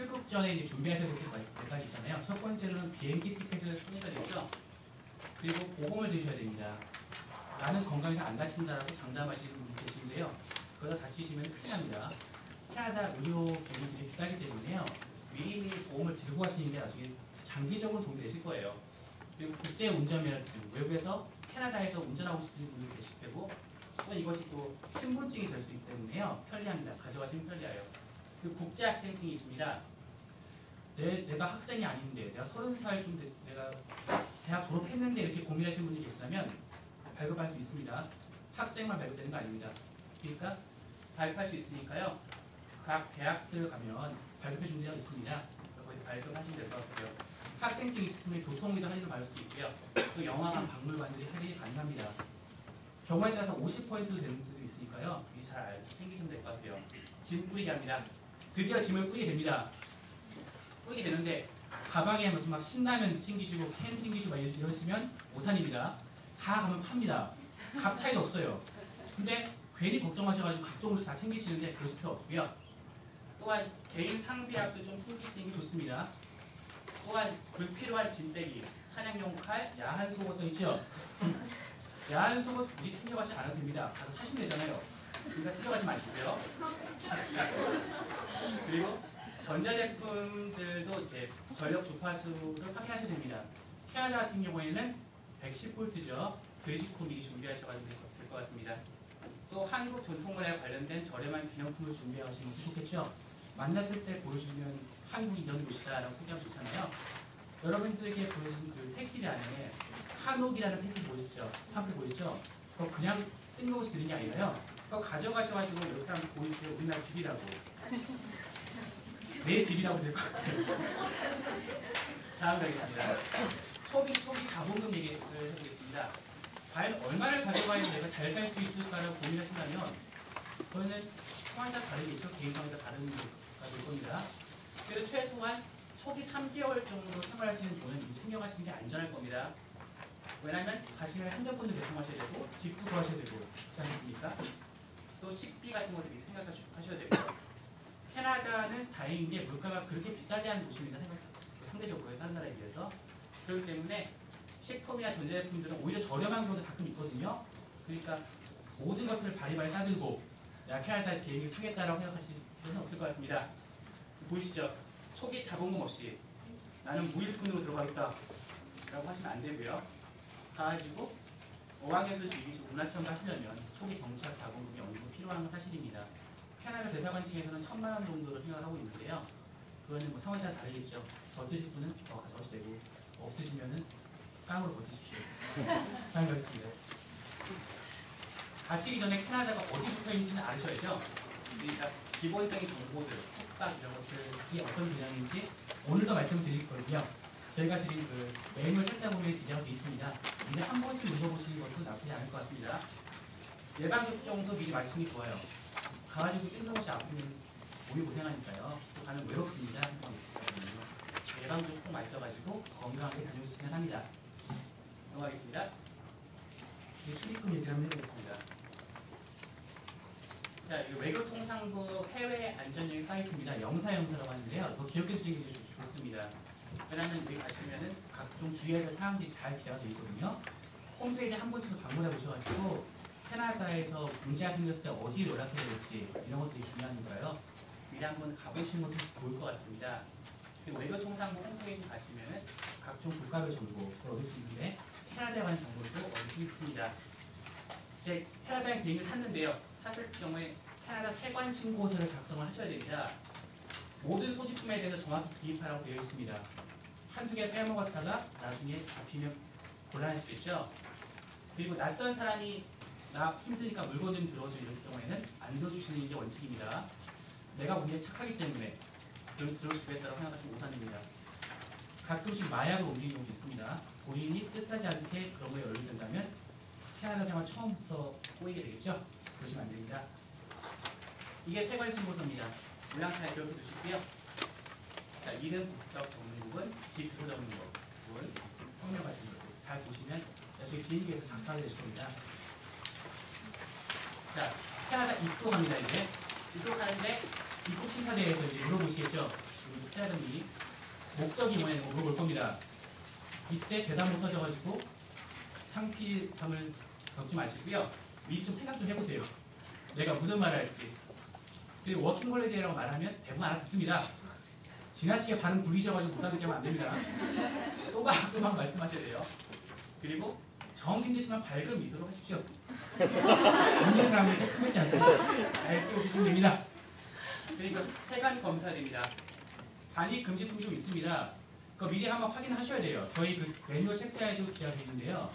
출국 전에 이제 준비하셔야 될 몇 가지 있잖아요. 첫 번째로는 비행기 티켓을 끊으셔야 되죠. 그리고 보험을 드셔야 됩니다. 나는 건강에서 안 다친다라고 장담하시는 분이 계신데요. 그러다 다치시면 큰일 납니다. 캐나다 의료 비용들이 비싸기 때문에요. 미리 보험을 들고 가시는 게 나중에 장기적으로 도움이 되실 거예요. 그리고 국제 운전면허증, 외국에서 캐나다에서 운전하고 싶은 분들 계실 테고, 또 이것이 또 신분증이 될 수 있기 때문에요. 편리합니다. 가져가시면 편리해요. 그리고 국제 학생증이 있습니다. 내가 학생이 아닌데, 내가 30살쯤 내가 대학 졸업했는데 이렇게 고민하시는 분이 계시다면 발급할 수 있습니다. 학생만 발급되는 거 아닙니다. 그러니까 발급할 수 있으니까요. 각 대학들 가면 발급해 주는 데가 있습니다. 거기 발급하시면 될 것 같고요. 학생증이 있으면 교통비도 할인을 받을 수도 있고요. 또 영화관, 박물관들이 할인이 가능합니다. 경우에 따라서 50%도 되는 분들도 있으니까요. 이게 잘 챙기시면 될 것 같아요. 짐 뿌리기 합니다. 드디어 짐을 뿌리게 됩니다. 뿌리게 되는데 가방에 무슨 막 신라면 챙기시고 캔 챙기시고 이러시면 오산입니다. 다 가면 팝니다. 값 차이도 없어요. 근데 괜히 걱정하셔가지고 각종으로 다 챙기시는데 그러실 필요 없고요. 또한 개인 상비약도 좀 챙기시는 게 좋습니다. 또한 불필요한 짐빼기, 사냥용 칼, 야한 속옷은 있죠. 야한 속옷 굳이 챙겨가지 않아도 됩니다. 가서 사시면 되잖아요. 그러니까 챙겨가지 마시고요. 그리고 전자제품들도 이제 전력 주파수를 확인하셔야 됩니다. 캐나다 같은 경우에는 110V죠. 돼지코 미리 준비하셔가지고 될 것 같습니다. 또 한국 전통문화에 관련된 저렴한 기념품을 준비하시면 좋겠죠. 만났을 때 보여주면 한국이 이런 곳이다라고 생각하면 좋잖아요. 여러분들에게 보여준 그 패키지 안에 한옥이라는 패키지 보이시죠? 팜플 보이시죠? 그거 그냥 뜬금없이 드린 게 아니라요. 그거 가져가셔가지고 여기 사람들 보이세요? 우리나라 집이라고. 내 집이라고 될 것 같아요. 다음 가겠습니다. 초기 자본금 얘기를 해보겠습니다. 과연 얼마를 가져가야 내가 잘 살 수 있을까를 고민하신다면 그거는 상황이 다 다르겠죠. 개인 상황이 다 다른 가 될 겁니다. 그래도 최소한 초기 3개월 정도 생활할 수 있는 돈은 챙겨가시는 게 안전할 겁니다. 왜냐하면 가시면 핸드폰도 배송하셔야 되고 집도 구하셔야 되고 그렇지 않습니까? 또 식비 같은 것도 생각하셔야 되고 캐나다는 다행인 게 물가가 그렇게 비싸지 않은 곳입니다. 상대적으로 다른 나라에 비해서. 그렇기 때문에 식품이나 전자제품들은 오히려 저렴한 경우도 가끔 있거든요. 그러니까 모든 것들을 바리바리 싸들고 야 캐나다 비행기 타겠다라고 생각하실 필요는 없을 것 같습니다. 보이시죠? 초기 자본금 없이 나는 무일푼으로 들어가겠다 라고 하시면 안 되고요. 가가지고 어학연수 즐기시고 문화체험 하시려면 초기 정착 자본금이 어느 정도 필요한 건 사실입니다. 캐나다 대사관 측에서는 1,000만 원 정도로 생각을 하고 있는데요. 그거는 뭐 상황에 따라 다르겠죠. 더 쓰실 분은 더 가져가셔도 되고 없으시면은 깡으로 버티십시오. 다음 가겠습니다. 가시기 전에 캐나다가 어디 붙어 있는지는 아셔야죠. 그러니까 기본적인 정보들, 속박 이런 것들이 어떤 개념인지 오늘도 말씀을 드릴 거거든요. 저희가 드린 그 매뉴얼 찾아보면 기재가 되어 있습니다. 근데 한 번씩 읽어보시는 것도 나쁘지 않을 것 같습니다. 예방접종도 미리 마시는 게 좋아요. 가가지고 뜬금없이 아프면 몸이 고생하니까요. 또 가면 외롭습니다. 예방접종 꼭 마셔가지고 건강하게 다녀오시면 합니다. 넘어가겠습니다. 출입금 얘기를 한번 해보겠습니다. 자, 이거 외교통상부 해외 안전여행 사이트입니다. 영사라고 하는데요. 이거 기억해 주시는 게 좋습니다. 왜냐하면 여기 가시면은 각종 주의해야 할 사항들이 잘 기재가 되어 있거든요. 홈페이지 한 번쯤 방문해 보셔가지고 캐나다에서 문제가 생겼을 때 어디에 연락해야 될지 이런 것들이 중요하니까요. 미리 한번 가보시는 것도 좋을 것 같습니다. 그리고 외교통상부 홈페이지 가시면은 각종 국가별 정보를 얻을 수 있는데 캐나다에 관한 정보도 얻을 수 있습니다. 이제 캐나다에 비행기를 탔는데요. 탔을 경우에 캐나다 세관 신고서를 작성을 하셔야 됩니다. 모든 소지품에 대해서 정확히 기입하라고 되어 있습니다. 한두 개 빼먹었다가 나중에 잡히면 곤란하시겠죠. 그리고 낯선 사람이 나 힘드니까 물건 좀 들어줘 이럴 경우에는 안 들어주시는 게 원칙입니다. 내가 굉장히 착하기 때문에 들어주겠다고 생각하시면 오산입니다. 가끔씩 마약을 옮기는 경우도 있습니다. 본인이 뜻하지 않게 그런 거에 연루된다면 캐나다 생활 처음부터 꼬이게 되겠죠? 그러시면 안 됩니다. 이게 세관신고서입니다. 모양잘 기억해 두시고요. 자, 이름, 국적, 전문국은, 집 주소 전문국은, 성명 같은 것들 잘 보시면 나중에 비행기에서 작성하게 되실 겁니다. 자, 캐나다 입국합니다. 이제 입국하는데 입국 심사대에서 이제 물어보시겠죠. 그리고 캐나다분이 목적이 뭐냐고 물어볼 겁니다. 이때 대답 못 하셔가지고 창피함을 겪지 마시고요. 미리 좀 생각 좀 해보세요. 내가 무슨 말을 할지. 그리고 워킹홀리데이라고 말하면 대부분 알아듣습니다. 지나치게 발음 굴리셔가지고 못 알아듣게 하면 안 됩니다. 또박또박 말씀하셔야 돼요. 그리고 정 힘드시면 밝은 미소로 하십시오. 있는 사람한테 참지 않습니다. 밝게 웃으시면 됩니다. 그리고 세관 검사해야 됩니다. 반입 금지품이 좀 있습니다. 그거 미리 한번 확인하셔야 돼요. 저희 그 매뉴얼 책자에도 기록되어 있는데요.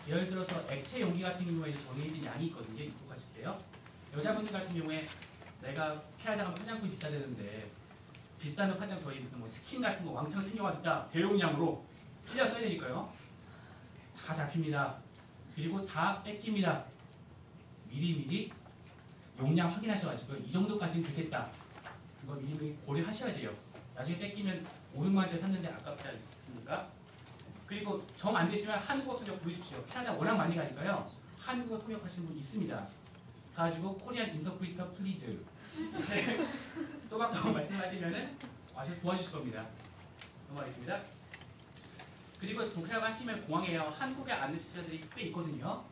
예를 들어서 액체 용기 같은 경우에 정해진 양이 있거든요. 입국하실 때요. 여자분들 같은 경우에 내가 캐나다 가면 화장품이 비싸다는데 비싼 화장 저희 무슨 뭐 스킨 같은 거 왕창 챙겨왔다 대용량으로 필려 써야 되니까요. 다 잡힙니다. 그리고 다 뺏깁니다. 미리미리 용량 확인하셔가지고 이 정도까지는 되겠다. 그거 미리미리 고려하셔야 돼요. 나중에 뺏기면 500만 원짜리 샀는데 아깝지 않습니까? 그리고 정 안 되시면 한국어 통역 부르십시오. 캐나다 워낙 많이 가니까요. 한국어 통역하시는 분 있습니다. 가지고 코리안 인터프리터 플리즈 또박또박 말씀하시면은 와서 도와주실 겁니다. 넘어가겠습니다. 그리고 도착을 하시면 공항에 한국에 앉는 지체자들이 꽤 있거든요.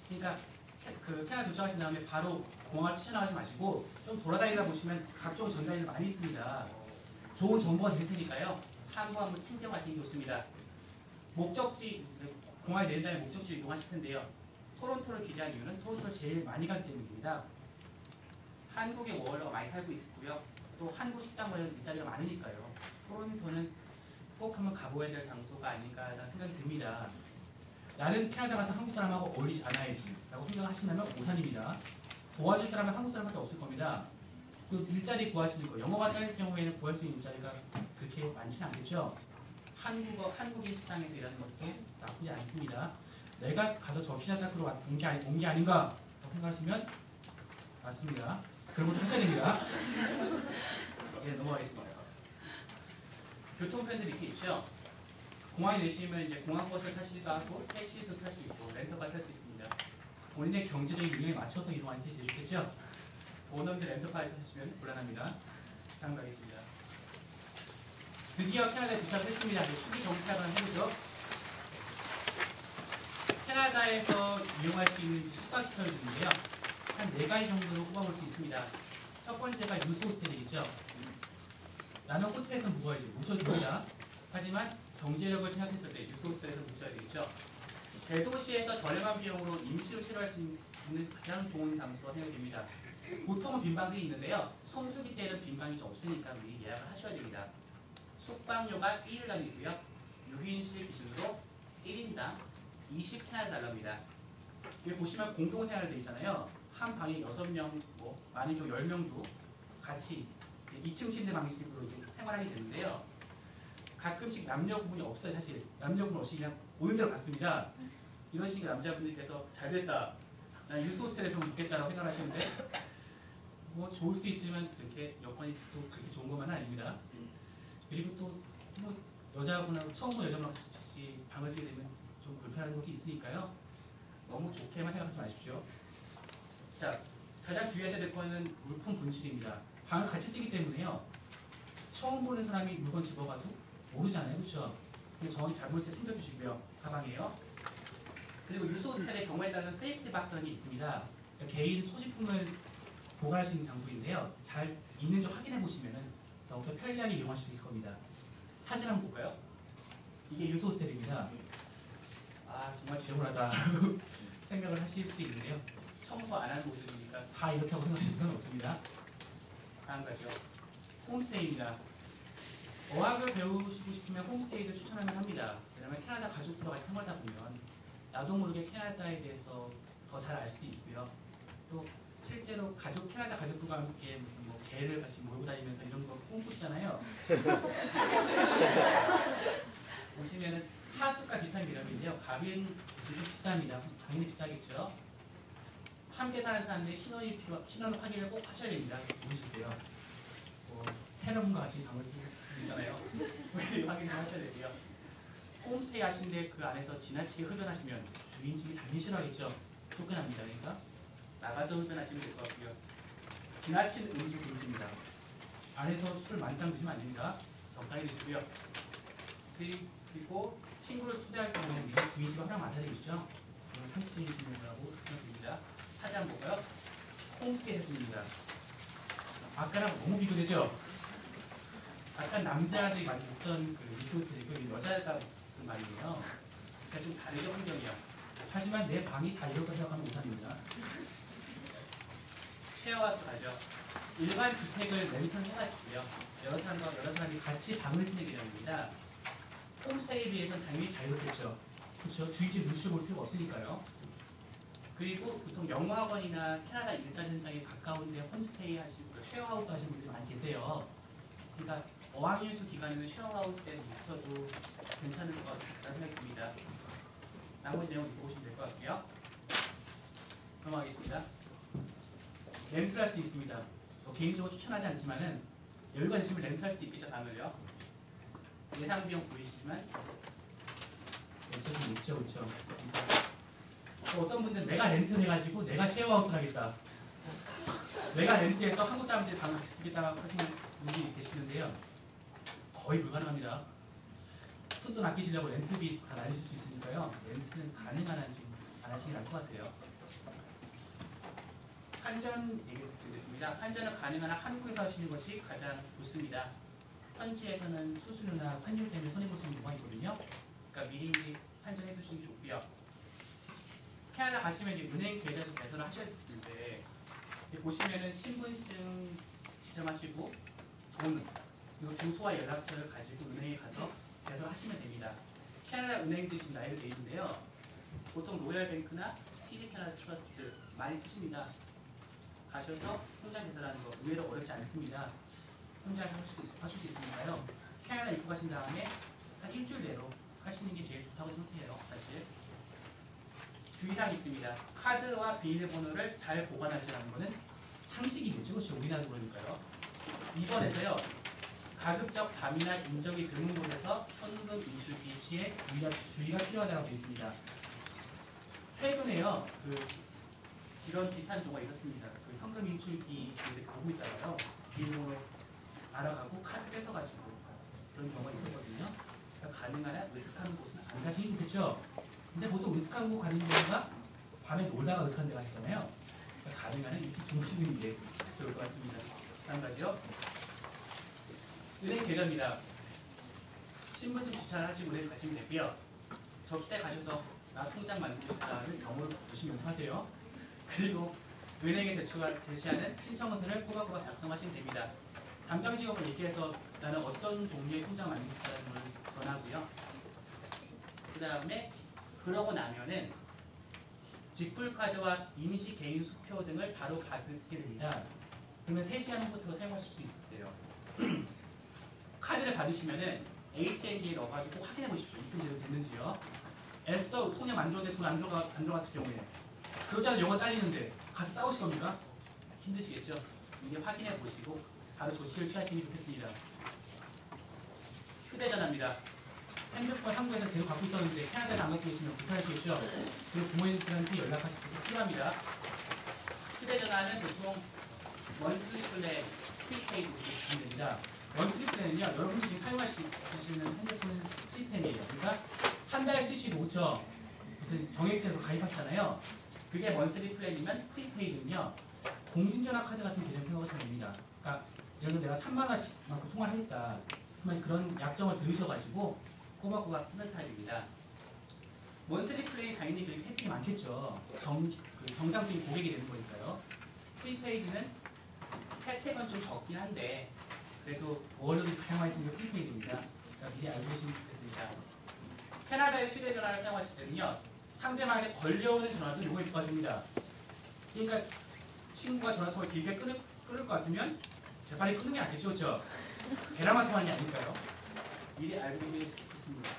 그러니까 그 캐나다 도착하신 다음에 바로 공항을 뛰쳐나가지 마시고 좀 돌아다니다 보시면 각종 전단이 많이 있습니다. 좋은 정보가 될 테니까요. 한국 한번 챙겨가시는 게 좋습니다. 목적지, 공항에 내린 다음에 목적지를 이동하실 텐데요. 토론토를 기재한 이유는 토론토를 제일 많이 가기 때문입니다. 한국에 워홀러가 많이 살고 있고요. 또 한국 식당 관련 일자리가 많으니까요. 토론토는 꼭 한번 가보아야 될 장소가 아닌가라는 생각이 듭니다. 나는 캐나다 가서 한국 사람하고 어울리지 않아야지 라고 생각하시면 오산입니다. 도와줄 사람은 한국 사람밖에 없을 겁니다. 또 일자리 구하시는 거, 영어가 딸릴 경우에는 구할 수 있는 일자리가 그렇게 많지는 않겠죠. 한국인 식당에서 일하는 것도 나쁘지 않습니다. 내가 가서 접시나 닦으러 온 게 아닌가 라고 생각하시면 맞습니다. 그런 것도 하셔야 됩니다. 네, 넘어가겠습니다. 교통편들이 이렇게 있죠. 공항에 내시면 이제 공항버스를 타시기도 하고 택시도 탈 수 있고 렌터카 탈 수 있습니다. 본인의 경제적인 능력에 맞춰서 이동하는 게 제일 좋겠죠. 돈 없는 렌터카에서 타시면 곤란합니다. 다음 가겠습니다. 드디어 캐나다에 도착했습니다. 수기 정착을 해보죠. 캐나다에서 이용할 수 있는 숙박시설들인데요. 한 4가지 정도로 뽑아볼 수 있습니다. 첫 번째가 유스 호스텔이겠죠. 나는 호텔에서 묵어야지. 묻혀줍니다. 하지만 경제력을 생각했을 때 유스 호스텔에서 묵혀야 되겠죠. 대도시에서 저렴한 비용으로 임시로 치료할 수 있는 가장 좋은 장소가 생각됩니다. 보통은 빈방들이 있는데요. 성수기 때는 빈방이 좀 없으니까 미리 예약을 하셔야 됩니다. 숙박료가 1일 단위고요. 6인실 기준으로 1인당 20 캐나다 달러입니다. 여기 보시면 공동생활을 되어 있잖아요. 한 방에 6명, 뭐 많이 좀 10명도 같이 2층 침대 방식으로 생활하게 되는데요. 가끔씩 남녀 구분이 없어요. 사실 남녀 구분 없이 그냥 오는 대로 갔습니다. 이러시니까 남자분들께서 잘됐다. 난 유스 호스텔에서 묵겠다라고 생각하시는데 뭐 좋을 수도 있지만 그렇게 여건이 또 그렇게 좋은 것만은 아닙니다. 그리고 또 뭐 여자분하고 처음 본 여자분하고 같이 방을 쓰게 되면 좀 불편한 것도 있으니까요. 너무 좋게만 생각하지 마십시오. 자, 가장 주의하셔야 될 거는 물품 분실입니다. 방을 같이 쓰기 때문에요. 처음 보는 사람이 물건 집어가도 모르잖아요. 그렇죠? 정확히 잘 볼 때 챙겨주시고요. 가방이에요. 그리고 유스 호스텔의 경우에 따른 세이프티 박스라는 게 있습니다. 그러니까 개인 소지품을 보관할 수 있는 장소인데요. 잘 있는지 확인해 보시면 더욱더 편리하게 이용하실 수 있을 겁니다. 사진 한번 볼까요? 이게 유스 호스텔입니다. 아 정말 지저분하다 생각을 하실 수도 있는데요. 청소 안 하는 곳이니까 다 이렇게 하고 생각하실 필요는 없습니다. 다음 가죠. 홈스테이입니다. 어학을 배우시고 싶으면 홈스테이를 추천하면 합니다. 왜냐하면 캐나다 가족들과 같이 생활하다 보면 나도 모르게 캐나다에 대해서 더 잘 알 수도 있고요. 또 실제로 캐나다 가족들과 함께 무슨 뭐 개를 같이 몰고 다니면서 이런 거 꿈꾸시잖아요. 보시면은 하숙과 비슷한 개념인데요. 가격은 좀 비쌉니다. 당연히 비싸겠죠. 함께 사는 사람들이 신원 확인을 꼭 하셔야 됩니다. 보실 때요. 테러분과 같이 방을 쓰고 있잖아요. 확인을 하셔야 되고요. 홈스테이 하시는데 그 안에서 지나치게 흡연하시면 주인집이 당연히 싫어하겠죠. 쫓겨납니다. 그러니까 나가서 흡연하시면 될 것 같고요. 지나친 음주 금지입니다. 안에서 술 만땅 드시면 안 됩니다. 적당히 드시고요. 그리고 친구를 초대할 경우에는 미리 주인집에 허락 맡아야 되겠죠. 이건 상식적인 질문이라고 생각됩니다. 사진 한번 볼까요? 홈스테이 했습니다. 아까랑 너무 비교되죠? 아까 남자들이 많이 묵던 그 리조트이고 여자가 그 말이에요. 그러니까 좀 다르죠, 환경이요. 하지만 내 방이 다 이렇게 생각하면 못합니다. 쉐어하우스 가죠. 일반 주택을 렌트를 해가지고요. 여러 사람이 같이 방을 쓰는 개념입니다. 홈스테이에 비해서는 당연히 자유롭겠죠. 그렇죠. 주인집 눈치를 볼 필요가 없으니까요. 그리고 보통 영어학원이나 캐나다 일자리 현장에 가까운데 홈스테이 하시고 쉐어하우스 하시는 분들이 많이 계세요. 그러니까 어학연수 기간에는 쉐어하우스에 묵혀도 괜찮을 것 같다는 생각이 듭니다. 나머지 내용 읽어보시면 될 것 같고요. 넘어가겠습니다. 렌트할 수도 있습니다. 개인적으로 추천하지 않지만은 여유가 되시면 렌트할 수도 있겠죠, 방을요. 예상 비용 보이시지만 벌써 좀 있죠, 그렇죠. 어떤 분들은 내가 렌트를 해가지고 내가 쉐어하우스를 하겠다. 내가 렌트해서 한국 사람들이 방 같이 쓰겠다고 하시는 분들이 계시는데요. 거의 불가능합니다. 푼돈 아끼시려고 렌트비 다 날리실 수 있으니까요. 렌트는 가능한 한 좀 안 하시는 게 나을 것 같아요. 환전 얘기드리겠습니다. 환전은 가능한 한 한국에서 하시는 것이 가장 좋습니다. 현지에서는 수수료나 환율 때문에 손해볼 수 있는 경우가 있거든요. 그러니까 미리 환전해 두시는 게 좋고요. 캐나다 가시면 이제 은행 계좌도 개설을 하셔야 되는데 보시면은 신분증 지정하시고 돈 그리고 주소와 연락처를 가지고 은행에 가서 개설하시면 됩니다. 캐나다 은행들이 지금 나열되어 있는데요. 보통 로얄뱅크나 TD 캐나다 트러스트 많이 쓰십니다. 가셔서 통장 개설하는 거 의외로 어렵지 않습니다. 혼자 하실 수 있으니까요. 캐나다 입국 하신 다음에 한 일주일 내로 하시는 게 제일 좋다고 생각해요. 사실. 주의사항이 있습니다. 카드와 비밀번호를 잘 보관하시라는 것은 상식이겠죠. 그렇죠. 우리나라도 그러니까요. 2번에서요. 가급적 담이나 인적이 드문 곳에서 현금 인출기 시에 주의가 필요하다고 되어 있습니다. 최근에요. 이런 비슷한 경우가 있었습니다. 현금 인출기 보고 있다가요. 비밀번호 알아가고 카드 뺏어가지고 그런 경우가 있었거든요. 그러니까 가능한 한 으슥한 곳은 안 가시는 게 좋겠죠. 근데 보통 으슥한 곳 가는 경우가 밤에 놀다가 으슥한 데 가시잖아요. 그러니까 가능한 한 일찍 주무시는 게 좋을 것 같습니다. 다음 가지요. 은행 계좌입니다. 신분증 주차하시고 은행 가시면 되고요. 접수대 가셔서 나 통장 만들고 싶다는 경우를 보시면서 하세요. 그리고 은행에 제시하는 신청서를 꼬박꼬박 작성하시면 됩니다. 담당직업을 얘기해서 나는 어떤 종류의 통장 만들고 싶다는 걸 전하고요. 그 다음에 그러고 나면은 직불카드와 임시 개인 수표 등을 바로 받게 됩니다. 그러면 3시간 후부터 사용하실 수 있어요. 카드를 받으시면은 HND에 넣어가지고 확인해 보십시오. 입금제로 됐는지요. 애써 통장 만들었는데 돈 안 들어갔을 경우에 그러자는 영어 딸리는데 가서 싸우실 겁니까? 힘드시겠죠? 이게 확인해 보시고 바로 조치를 취하시면 좋겠습니다. 휴대전화입니다. 핸드폰 한국에서 계속 갖고 있었는데 캐나다에 안 갖고 계시면 불편하시겠죠? 그리고 부모님들한테 연락하실 수 필요합니다. 휴대전화는 보통 원슬리 플랜, 프리페이드 보시면 됩니다. 원슬리 플랜은요, 여러분이 지금 사용하시는 핸드폰 시스템이에요. 그러니까 한 달에 쓰시고 그렇죠? 무슨 정액제로 가입하시잖아요. 그게 원슬리 플랜이면 프리페이드는요, 공중전화 카드 같은 개념 생각하시면 됩니다. 그러니까 예를 들어 내가 3만 원만큼 통화를 하겠다. 그러면 그런 약정을 들으셔가지고 꼬박꼬박 쓰는 타입입니다. 원슬리 플랜이 당연히 그렇게 혜택이 많겠죠. 정상적인 고객이 되는 거니까요. 프리페이드는 혜택은 좀 적긴 한데 그래도 월급이 가장 많이 쓰는 게 프리페이드입니다. 그러니까 미리 알고 계시면 좋겠습니다. 캐나다의 휴대전화를 사용하실 때는요, 상대방에게 걸려오는 전화도 요구해 도와줍니다. 그러니까 친구가 전화통화를 길게 끊을 것 같으면 재빨리 끊는 게 낫겠죠, 그렇죠? 계란만 통하는 게 아닐까요? 미리 알고 계시면 좋겠습니다.